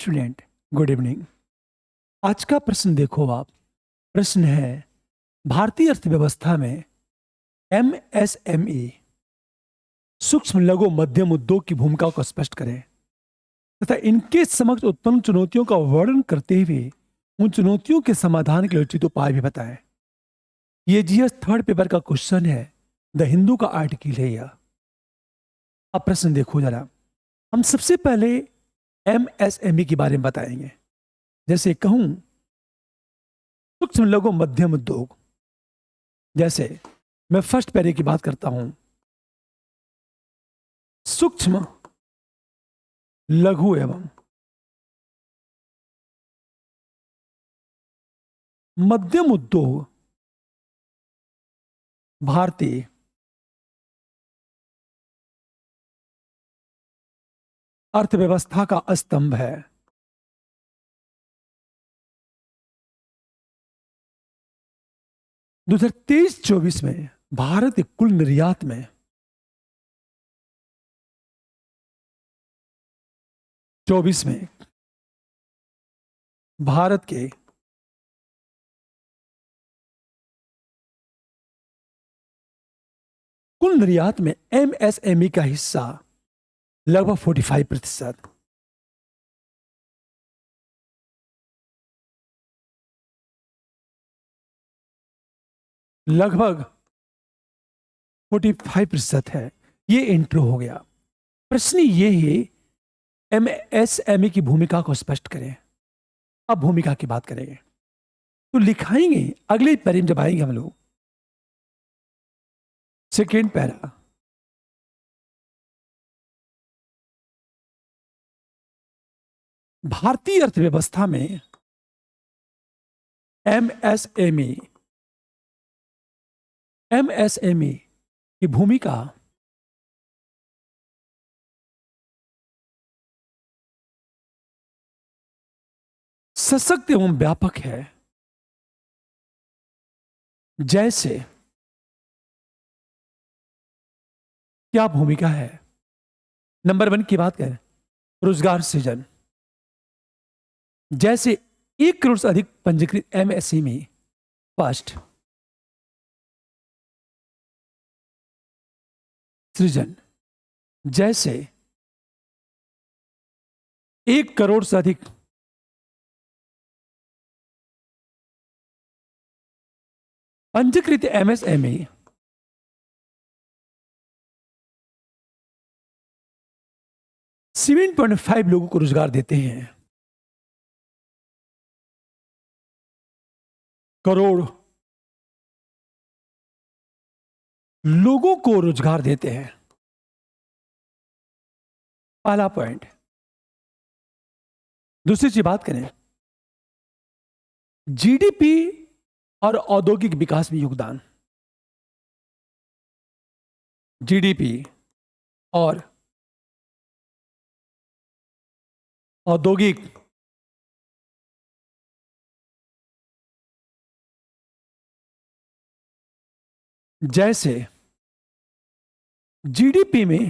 Student, good evening. आज का प्रश्न देखो आप। प्रश्न है, भारतीय अर्थव्यवस्था में एमएसएमई सूक्ष्म लघु मध्यम उद्योग की भूमिका को स्पष्ट करें तथा इनके समक्ष उत्पन्न चुनौतियों का वर्णन करते हुए उन चुनौतियों के समाधान के लिए उचित उपाय भी बताएं। ये जीएस थर्ड पेपर का क्वेश्चन है, द हिंदू का आर्टिकल है यह। अब प्रश्न देखो जरा। हम सबसे पहले एमएसएमई के बारे में बताएंगे। जैसे कहूं सूक्ष्म लघु मध्यम उद्योग, जैसे मैं फर्स्ट पैरे की बात करता हूं, सूक्ष्म लघु एवं मध्यम उद्योग भारतीय अर्थव्यवस्था का स्तंभ है। 2023-24 में भारत के कुल निर्यात में 24 में भारत के कुल निर्यात में एमएसएमई का हिस्सा लगभग 45%। लगभग 45% है। ये इंट्रो हो गया। प्रश्न ये है, एमएसएमई की भूमिका को स्पष्ट करें। अब भूमिका की बात करेंगे तो लिखाएंगे अगले पैरे में जब आएंगे हम लोग, सेकेंड पैरा। भारतीय अर्थव्यवस्था में एमएसएमई की भूमिका सशक्त एवं व्यापक है। जैसे क्या भूमिका है? नंबर 1 की बात करें, रोजगार सृजन। जैसे 1 करोड़ से अधिक पंजीकृत एमएसएमई फर्स्ट सृजन। जैसे 1 करोड़ से अधिक पंजीकृत एमएसएमई 7.5 लोगों को रोजगार देते हैं। करोड़ लोगों को रोजगार देते हैं। पहला पॉइंट। दूसरी चीज बात करें, जीडीपी और औद्योगिक विकास में योगदान। जीडीपी और औद्योगिक जैसे जीडीपी में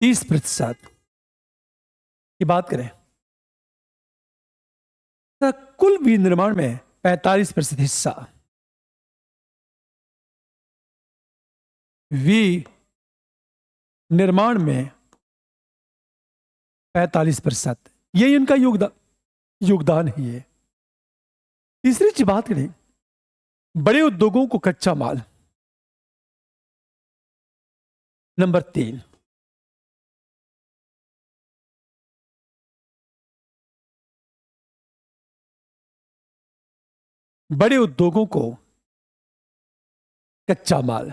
30% की बात करें तो कुल विनिर्माण में 45% हिस्सा निर्माण में 45%। यही उनका योगदान है। ये तीसरी चीज बात करें, बड़े उद्योगों को कच्चा माल। नंबर 3, बड़े उद्योगों को कच्चा माल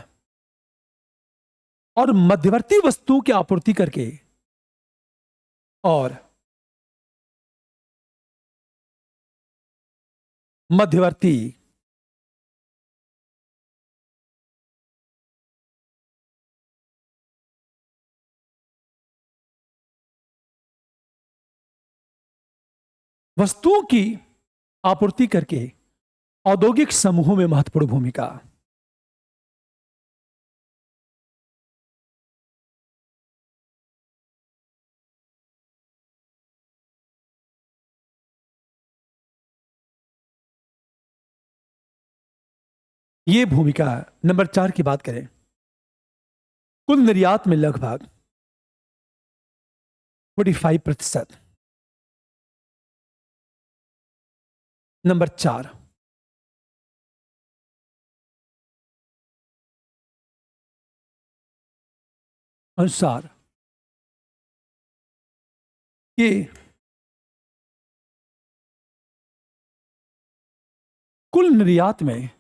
और मध्यवर्ती वस्तुओं की आपूर्ति करके और मध्यवर्ती वस्तुओं की आपूर्ति करके औद्योगिक समूहों में महत्वपूर्ण भूमिका। ये भूमिका। नंबर 4 की बात करें, कुल निर्यात में लगभग 45%। नंबर 4, अनुसार कि कुल निर्यात में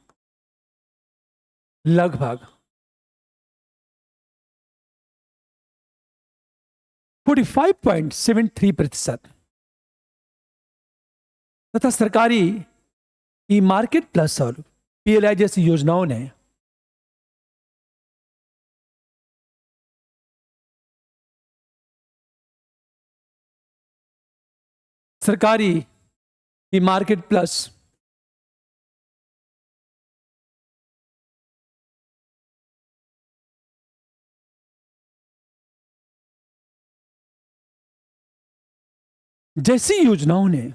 लगभग 45.73% तथा सरकारी ई मार्केट प्लस और पीएलआई जैसी योजनाओं ने सरकारी ई मार्केट प्लस जैसी योजनाओं ने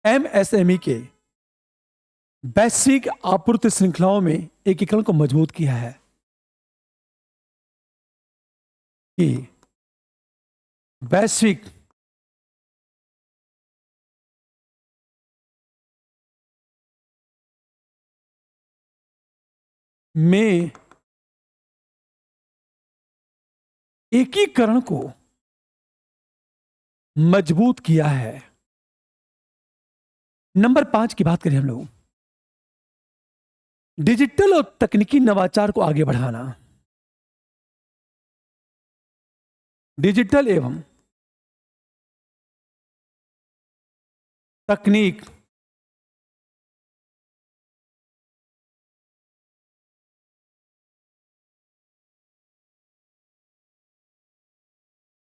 एमएसएमई के वैश्विक आपूर्ति श्रृंखलाओं में एकीकरण को मजबूत किया है कि वैश्विक में एकीकरण को मजबूत किया है। नंबर 5 की बात करें हम लोग, डिजिटल और तकनीकी नवाचार को आगे बढ़ाना। डिजिटल एवं तकनीक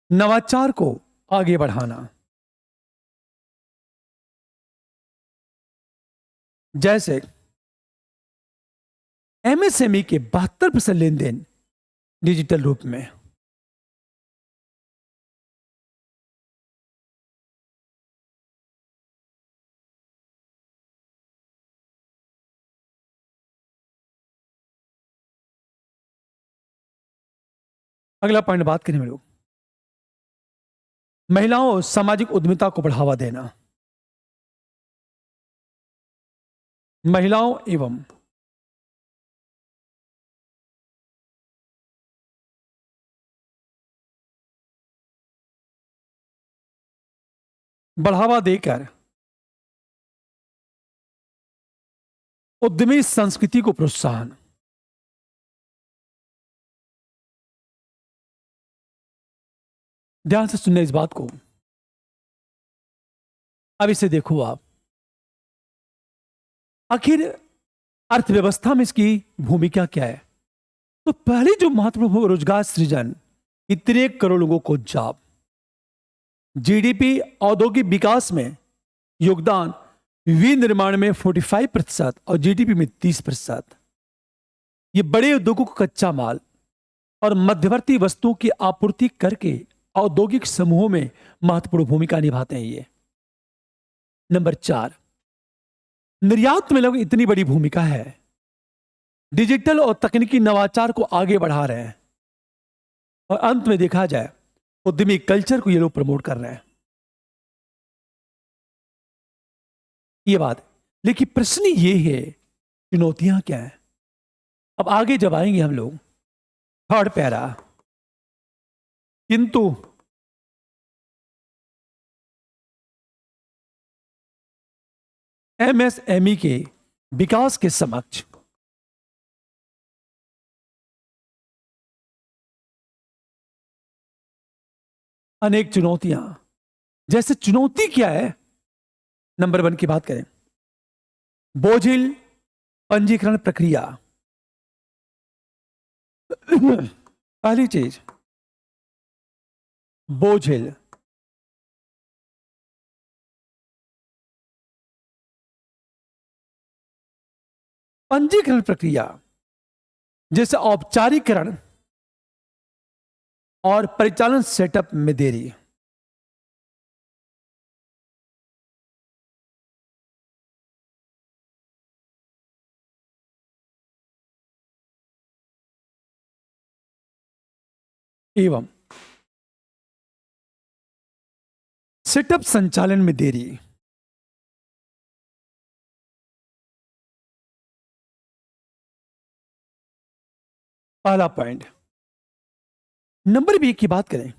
नवाचार को आगे बढ़ाना, जैसे एमएसएमई के 72% लेन देन डिजिटल रूप में। अगला पॉइंट बात करें हम लोग, महिलाओं और सामाजिक उद्यमिता को बढ़ावा देना। महिलाओं एवं बढ़ावा देकर उद्यमी संस्कृति को प्रोत्साहन। ध्यान से सुनने इस बात को। अब इसे देखो आप, आखिर अर्थव्यवस्था में इसकी भूमिका क्या है। तो पहली जो महत्वपूर्ण रोजगार सृजन, इतने करोड़ लोगों को जॉब, जीडीपी औद्योगिक विकास में योगदान, विनिर्माण में 45% और जीडीपी में 30%। ये बड़े उद्योगों को कच्चा माल और मध्यवर्ती वस्तुओं की आपूर्ति करके औद्योगिक समूहों में महत्वपूर्ण भूमिका निभाते हैं ये। नंबर 4, निर्यात में लोग इतनी बड़ी भूमिका है, डिजिटल और तकनीकी नवाचार को आगे बढ़ा रहे हैं और अंत में देखा जाए उद्यमी कल्चर को ये लोग प्रमोट कर रहे हैं, ये बात। लेकिन प्रश्न ये है, चुनौतियां क्या है। अब आगे जब आएंगे हम लोग थर्ड पैरा, किंतु एमएसएमई के विकास के समक्ष अनेक चुनौतियां। जैसे चुनौती क्या है, नंबर 1 की बात करें, बोझिल पंजीकरण प्रक्रिया। पहली चीज, बोझिल पंजीकरण प्रक्रिया, जैसे औपचारिकरण और परिचालन सेटअप में देरी। एवं सेटअप संचालन में देरी। पहला पॉइंट। नंबर बी की बात करें,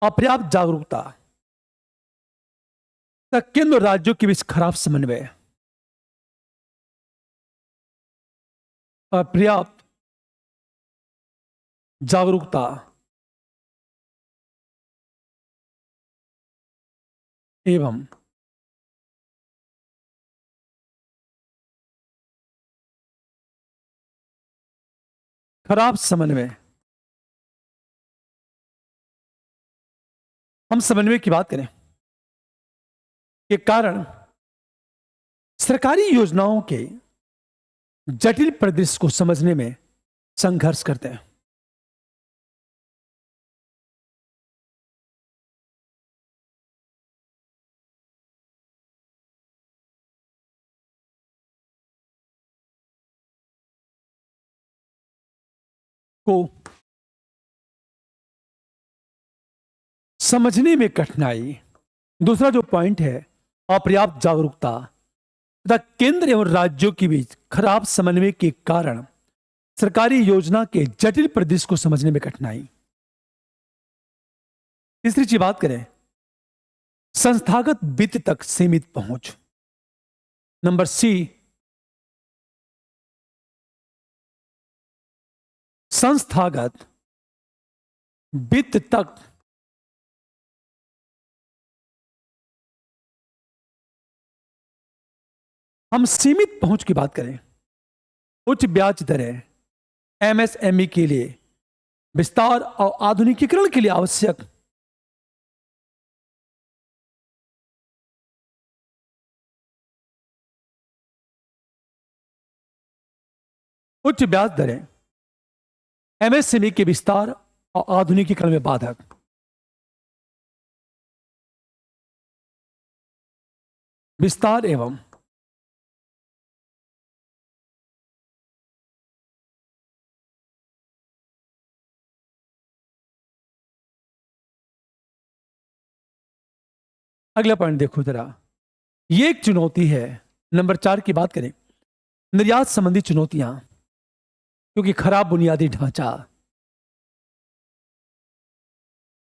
अपर्याप्त जागरूकता तथा केंद्र और राज्यों के बीच खराब समन्वय। अपर्याप्त जागरूकता एवं खराब समन्वय। हम समन्वय की बात करें के कारण सरकारी योजनाओं के जटिल परिदृश्य को समझने में संघर्ष करते हैं। को समझने में कठिनाई। दूसरा जो पॉइंट है, अपर्याप्त जागरूकता तथा केंद्र एवं राज्यों के बीच खराब समन्वय के कारण सरकारी योजना के जटिल परिदृश्य को समझने में कठिनाई। तीसरी चीज बात करें, संस्थागत वित्त तक सीमित पहुंच। नंबर सी, संस्थागत वित्त तक हम सीमित पहुंच की बात करें, उच्च ब्याज दरें एमएसएमई के लिए विस्तार और आधुनिकीकरण के लिए आवश्यक उच्च ब्याज दरें एमएसएमई के विस्तार और आधुनिकीकरण में बाधक। विस्तार एवं अगला पॉइंट देखो जरा, ये एक चुनौती है। नंबर 4 की बात करें, निर्यात संबंधी चुनौतियां, क्योंकि खराब बुनियादी ढांचा।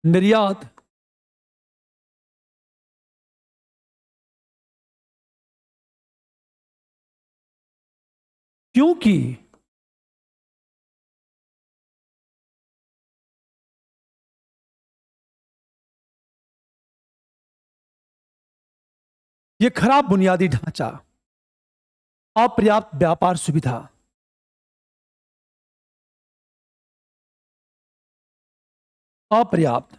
निर्यात क्योंकि यह खराब बुनियादी ढांचा, अपर्याप्त व्यापार सुविधा, अपर्याप्त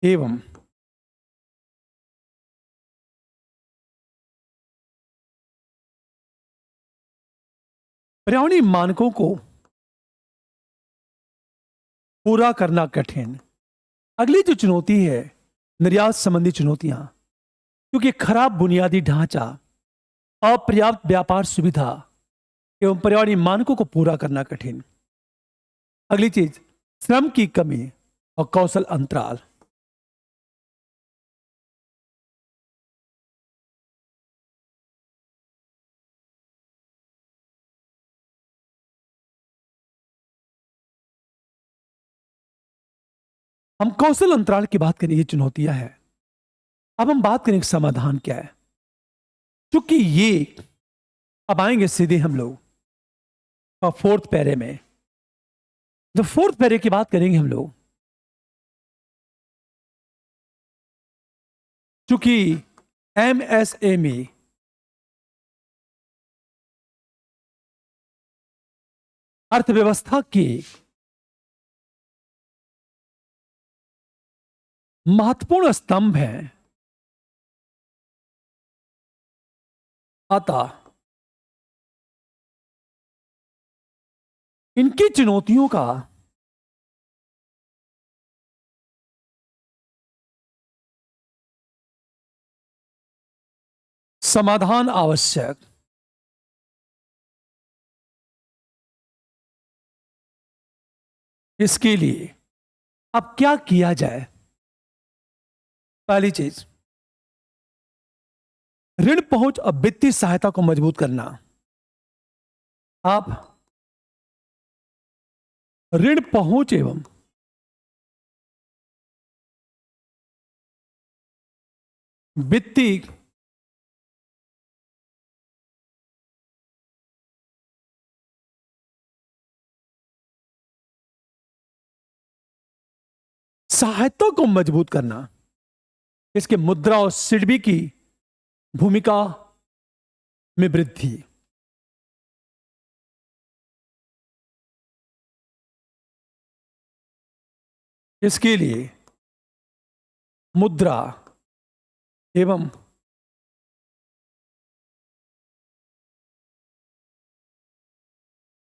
एवं पर्यावरणीय मानकों को पूरा करना कठिन। अगली जो चुनौती है, निर्यात संबंधी चुनौतियां, क्योंकि खराब बुनियादी ढांचा, अपर्याप्त व्यापार सुविधा एवं पर्यावरणीय मानकों को पूरा करना कठिन। अगली चीज, श्रम की कमी और कौशल अंतराल। हम कौशल अंतराल की बात करें, ये चुनौतियां हैं। अब हम बात करें समाधान क्या है, क्योंकि ये अब आएंगे सीधे हम लोग और फोर्थ पैरे में। जब फोर्थ पैरे की बात करेंगे हम लोग, चूंकि एमएसएमई अर्थव्यवस्था की महत्वपूर्ण स्तंभ है, अतः इनकी चुनौतियों का समाधान आवश्यक। इसके लिए अब क्या किया जाए? पहली चीज, ऋण पहुंच और वित्तीय सहायता को मजबूत करना। आप ऋण पहुंच एवं वित्तीय सहायता को मजबूत करना, इसके मुद्रा और सिडबी की भूमिका में वृद्धि। इसके लिए मुद्रा एवं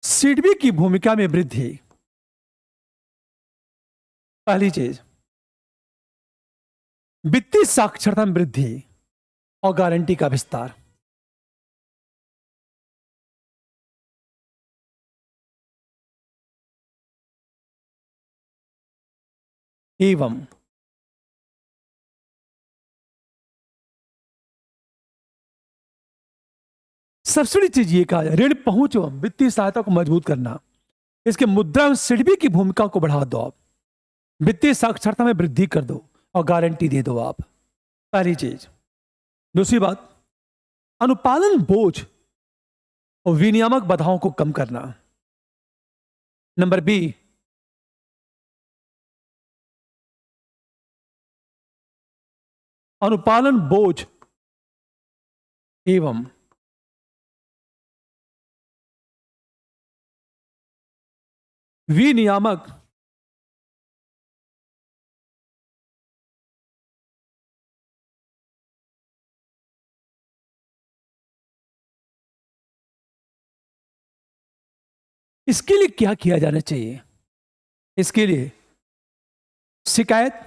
सिडबी की भूमिका में वृद्धि। पहली चीज, वित्तीय साक्षरता में वृद्धि और गारंटी का विस्तार। एवं सबसे बड़ी चीज ये कहा जाए, ऋण पहुंच एवं वित्तीय सहायता को मजबूत करना, इसके मुद्रा और सिडबी की भूमिका को बढ़ा दो आप, वित्तीय साक्षरता में वृद्धि कर दो और गारंटी दे दो आप। पहली चीज। दूसरी बात, अनुपालन बोझ और विनियामक बाधाओं को कम करना। नंबर बी, अनुपालन बोझ एवं विनियामक इसके लिए क्या किया जाना चाहिए? इसके लिए शिकायत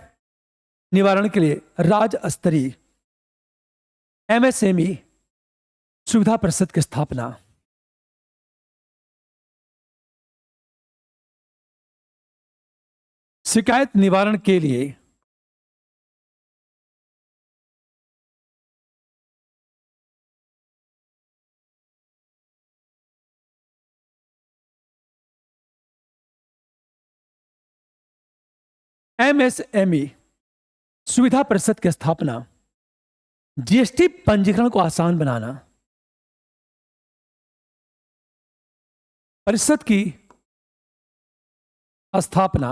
निवारण के लिए राज्य स्तरीय एमएसएमई सुविधा परिषद की स्थापना। शिकायत निवारण के लिए एमएसएमई सुविधा परिषद की स्थापना। जीएसटी पंजीकरण को आसान बनाना। परिषद की स्थापना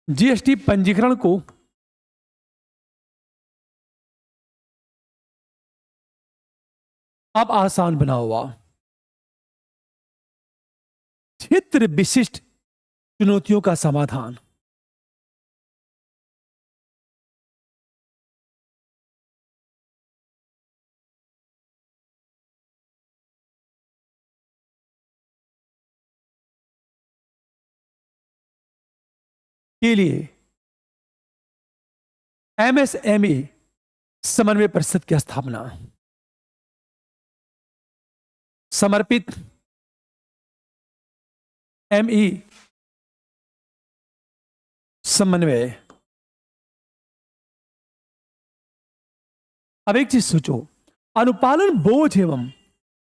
जीएसटी पंजीकरण को आप आसान बनाओ। क्षेत्र विशिष्ट चुनौतियों का समाधान। के लिए एमएसएमई समन्वय परिषद की स्थापना। समर्पित एमई समन्वय। अब एक चीज सोचो, अनुपालन बोझ एवं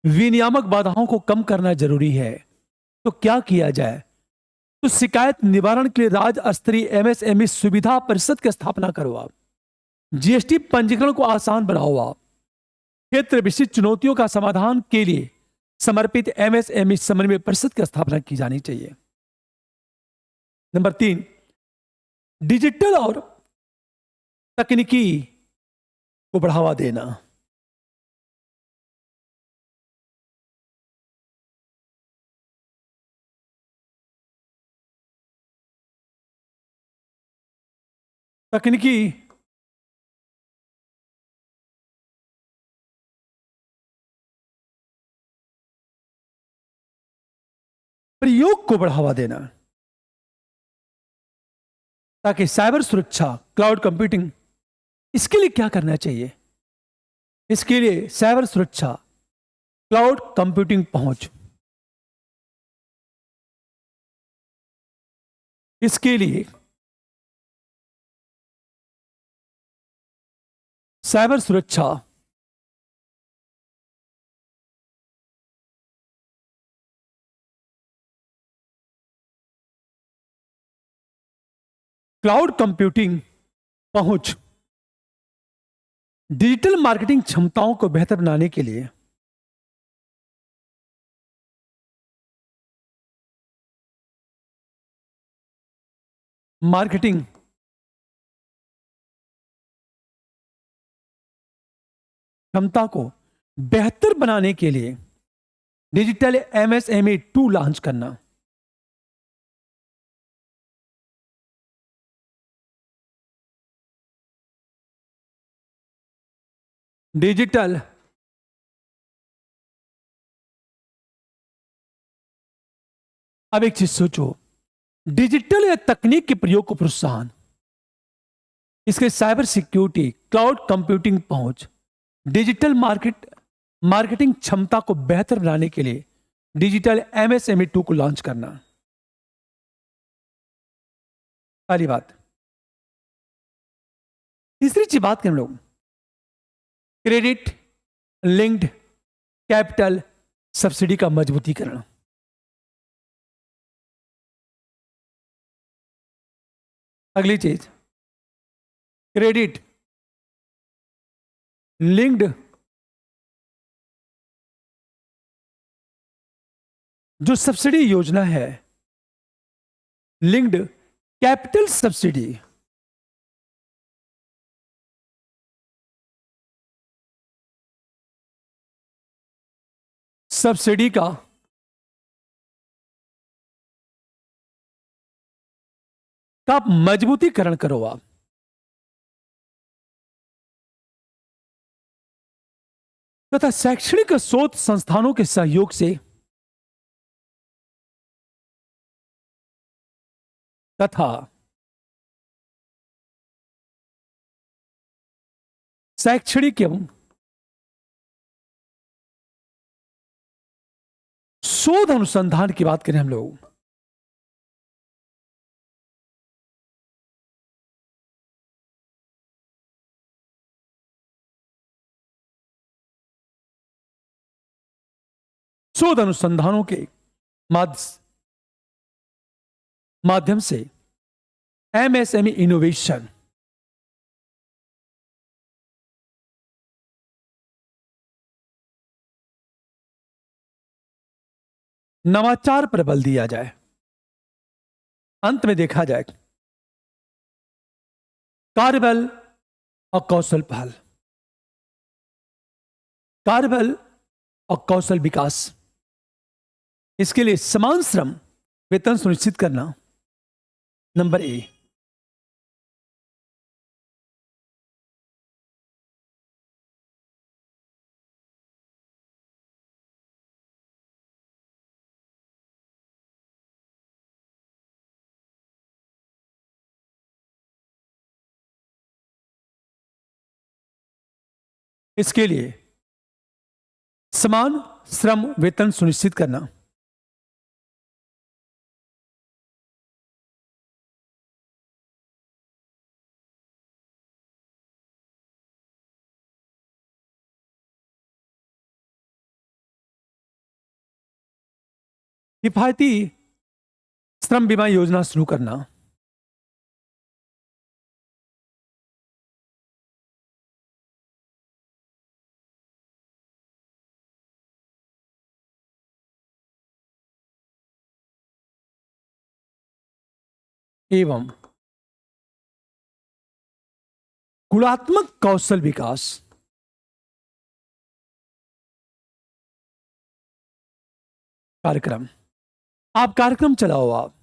विनियामक बाधाओं को कम करना जरूरी है, तो क्या किया जाए? तो शिकायत निवारण के लिए राज्य स्तरीय एमएसएमई सुविधा परिषद की स्थापना करो आप। जीएसटी पंजीकरण को आसान बनाओ आप। क्षेत्र विशिष्ट चुनौतियों का समाधान के लिए समर्पित एमएसएमई समन्वय परिषद की स्थापना की जानी चाहिए। नंबर 3, डिजिटल और तकनीकी को बढ़ावा देना। तकनीकी प्रयोग को बढ़ावा देना, ताकि साइबर सुरक्षा, क्लाउड कंप्यूटिंग, इसके लिए क्या करना चाहिए? इसके लिए साइबर सुरक्षा, क्लाउड कंप्यूटिंग पहुंच, इसके लिए साइबर सुरक्षा, क्लाउड कंप्यूटिंग पहुंच, डिजिटल मार्केटिंग क्षमताओं को बेहतर बनाने के लिए मार्केटिंग क्षमता को बेहतर बनाने के लिए डिजिटल एमएसएमई टूल लॉन्च करना, डिजिटल अब एक चीज सोचो, डिजिटल या तकनीक के प्रयोग को प्रोत्साहन, इसके साइबर सिक्योरिटी, क्लाउड कंप्यूटिंग पहुंच, डिजिटल मार्केटिंग क्षमता को बेहतर बनाने के लिए डिजिटल एमएसएमई टू को लॉन्च करना। पहली बात। तीसरी चीज बात करें हम लोग क्रेडिट लिंक्ड कैपिटल सब्सिडी का मजबूतीकरण। अगली चीज क्रेडिट लिंक्ड जो सब्सिडी योजना है, लिंक्ड कैपिटल सब्सिडी, सब्सिडी का मजबूतीकरण करो आप। तथा शैक्षणिक शोध संस्थानों के सहयोग से तथा शैक्षणिक एवं शोध अनुसंधान की बात करें हम लोग, शोध अनुसंधानों के माध्यम से एमएसएमई इनोवेशन, नवाचार पर बल दिया जाए। अंत में देखा जाए कार्यबल और कौशल पहल, कार्यबल और कौशल विकास, इसके लिए समान श्रम वेतन सुनिश्चित करना नंबर ए। इसके लिए समान श्रम वेतन सुनिश्चित करना, किफायती श्रम बीमा योजना शुरू करना, एवं गुणात्मक कौशल विकास, कार्यक्रम। आप कार्यक्रम चलाओ, आप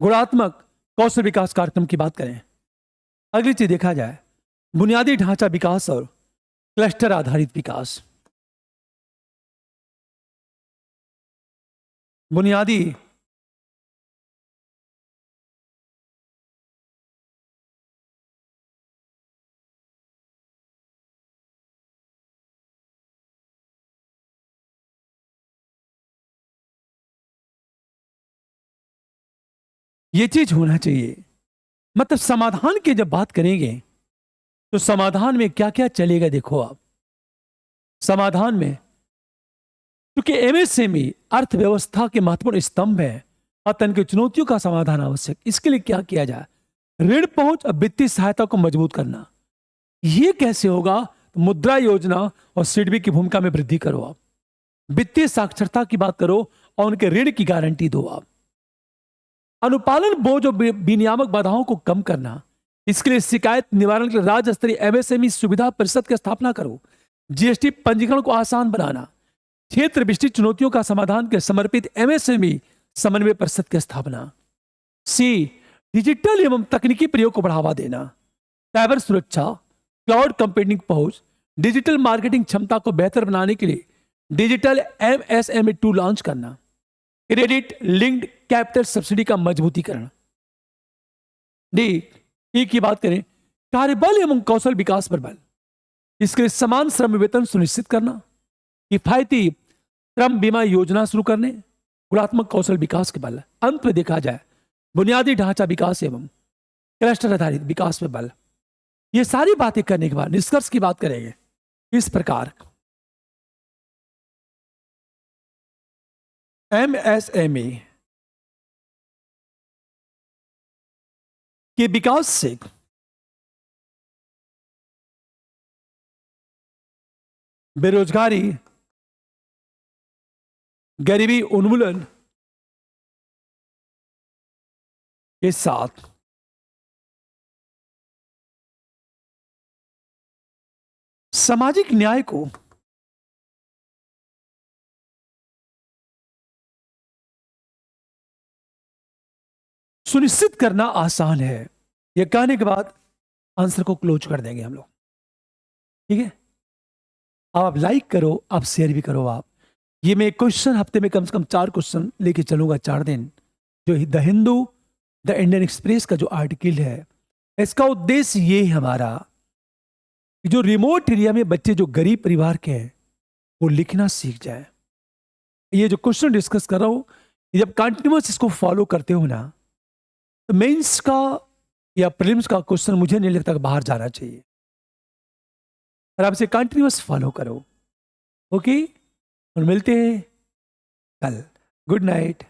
गुणात्मक कौशल विकास कार्यक्रम की बात करें। अगली चीज देखा जाए बुनियादी ढांचा विकास और क्लस्टर आधारित विकास, बुनियादी ये चीज होना चाहिए। मतलब समाधान की जब बात करेंगे तो समाधान में क्या क्या चलेगा, देखो आप। समाधान में, क्योंकि एमएसएमई अर्थव्यवस्था के महत्वपूर्ण स्तंभ है, आतंक की चुनौतियों का समाधान आवश्यक। इसके लिए क्या किया जाए? ऋण पहुंच और वित्तीय सहायता को मजबूत करना। यह कैसे होगा? तो मुद्रा योजना और सिडबी की भूमिका में वृद्धि करो आप। वित्तीय साक्षरता की बात करो और उनके ऋण की गारंटी दो आप। अनुपालन बोझ और विनियामक बाधाओं को कम करना। इसके लिए शिकायत निवारण के लिए राज्य स्तरीय एमएसएमई सुविधा परिषद की स्थापना करो। जीएसटी पंजीकरण को आसान बनाना। क्षेत्र विशिष्ट चुनौतियों का समाधान के समर्पित एमएसएमई समन्वय परिषद की स्थापना। सी, डिजिटल एवं तकनीकी प्रयोग को बढ़ावा देना। साइबर सुरक्षा, क्लाउड कंप्यूटिंग पहुंच, डिजिटल मार्केटिंग क्षमता को बेहतर बनाने के लिए डिजिटल एमएसएमई टूल लॉन्च करना। क्रेडिट लिंक्ड कैपिटल सब्सिडी का मजबूतीकरण। डी, ई की बात करें, कार्यबल एवं कौशल विकास पर बल। इसके लिए समान श्रम वेतन सुनिश्चित करना, किफायती श्रम बीमा योजना शुरू करने, गुणात्मक कौशल विकास के बल। अंत में देखा जाए बुनियादी ढांचा विकास एवं क्लस्टर आधारित विकास पे बल। ये सारी बातें करने के बाद निष्कर्ष की बात करेंगे इस प्रकार। एमएसएमई के विकास से बेरोजगारी, गरीबी उन्मूलन के साथ सामाजिक न्याय को सुनिश्चित करना आसान है। यह कहने के बाद आंसर को क्लोज कर देंगे हम लोग, ठीक है। अब आप लाइक करो, आप शेयर भी करो आप। ये मैं क्वेश्चन हफ्ते में कम से कम 4 क्वेश्चन लेके चलूंगा 4 दिन। जो the Hindu, the Indian express का जो आर्टिकल है, इसका उद्देश्य ये है हमारा कि जो रिमोट एरिया में बच्चे जो गरीब परिवार के हैं वो लिखना सीख जाए। ये जो क्वेश्चन डिस्कस कर रहा हूं, जब कंटिन्यूअस इसको फॉलो करते हो ना, तो मेंस का या प्रीलिम्स का क्वेश्चन मुझे नहीं लगता कि बाहर जाना चाहिए। और आप इसे कंटिन्यूअस फॉलो करो, ओके। और मिलते हैं कल। Good night.